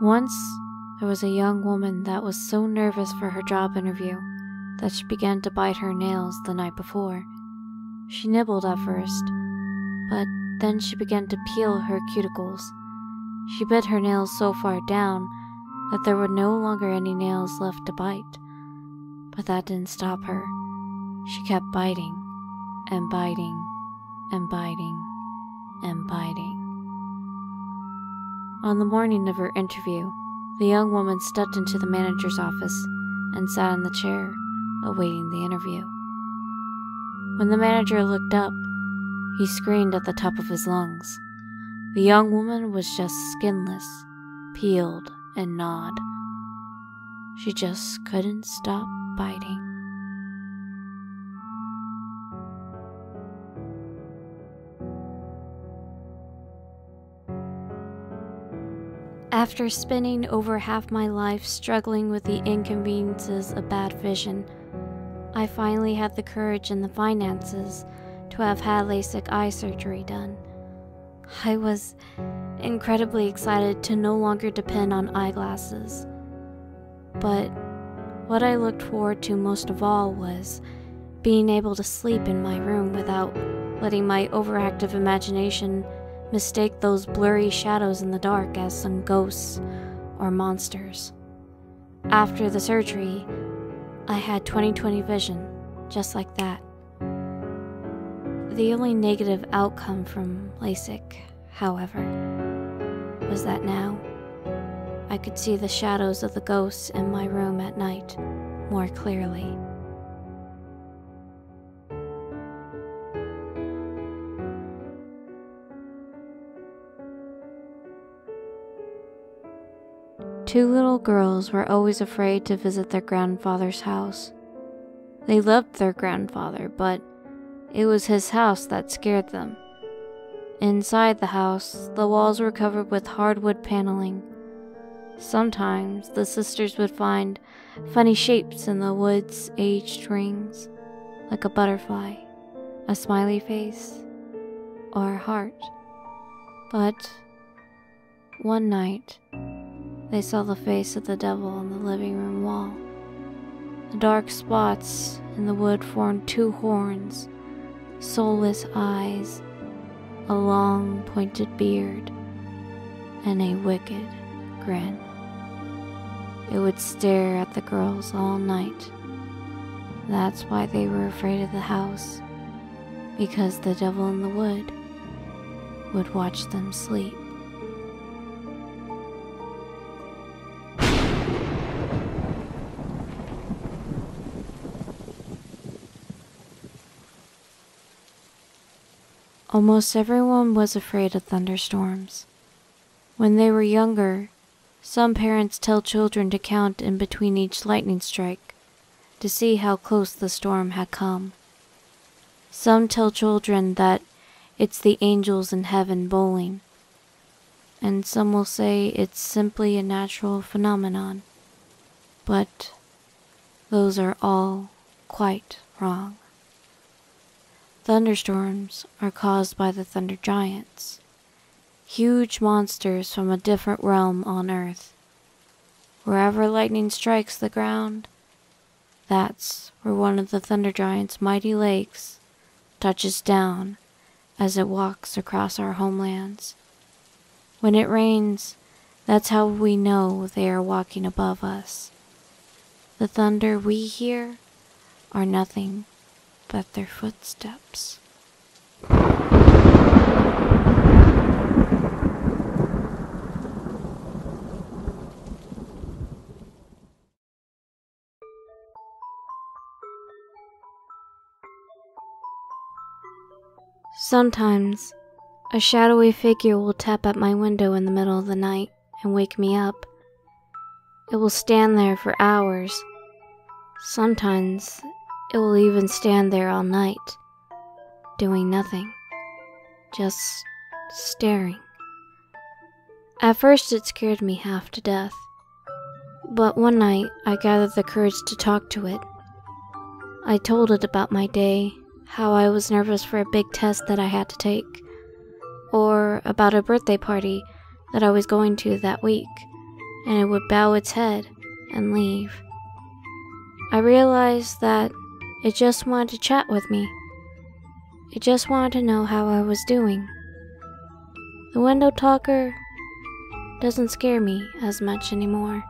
Once, there was a young woman that was so nervous for her job interview that she began to bite her nails the night before. She nibbled at first, but then she began to peel her cuticles. She bit her nails so far down that there were no longer any nails left to bite. But that didn't stop her. She kept biting, and biting, and biting, and biting. On the morning of her interview, the young woman stepped into the manager's office and sat in the chair, awaiting the interview. When the manager looked up, he screamed at the top of his lungs. The young woman was just skinless, peeled, and gnawed. She just couldn't stop biting. After spending over half my life struggling with the inconveniences of bad vision, I finally had the courage and the finances to have had LASIK eye surgery done. I was incredibly excited to no longer depend on eyeglasses. But what I looked forward to most of all was being able to sleep in my room without letting my overactive imagination mistake those blurry shadows in the dark as some ghosts or monsters. After the surgery, I had 20/20 vision, just like that. The only negative outcome from LASIK, however, was that now I could see the shadows of the ghosts in my room at night more clearly. Two little girls were always afraid to visit their grandfather's house. They loved their grandfather, but it was his house that scared them. Inside the house, the walls were covered with hardwood paneling. Sometimes the sisters would find funny shapes in the wood's aged rings, like a butterfly, a smiley face, or a heart. But one night, they saw the face of the devil on the living room wall. The dark spots in the wood formed two horns, soulless eyes, a long pointed beard, and a wicked grin. It would stare at the girls all night. That's why they were afraid of the house, because the devil in the wood would watch them sleep. Almost everyone was afraid of thunderstorms. When they were younger, some parents tell children to count in between each lightning strike to see how close the storm had come. Some tell children that it's the angels in heaven bowling, and some will say it's simply a natural phenomenon. But those are all quite wrong. Thunderstorms are caused by the thunder giants, huge monsters from a different realm on Earth. Wherever lightning strikes the ground, that's where one of the thunder giants' mighty legs touches down as it walks across our homelands. When it rains, that's how we know they are walking above us. The thunder we hear are nothing but their footsteps. Sometimes, a shadowy figure will tap at my window in the middle of the night and wake me up. It will stand there for hours. Sometimes, it will even stand there all night, doing nothing, just staring. At first it scared me half to death, but one night I gathered the courage to talk to it. I told it about my day, how I was nervous for a big test that I had to take, or about a birthday party that I was going to that week, and it would bow its head and leave. I realized that it just wanted to chat with me. It just wanted to know how I was doing. The window talker doesn't scare me as much anymore.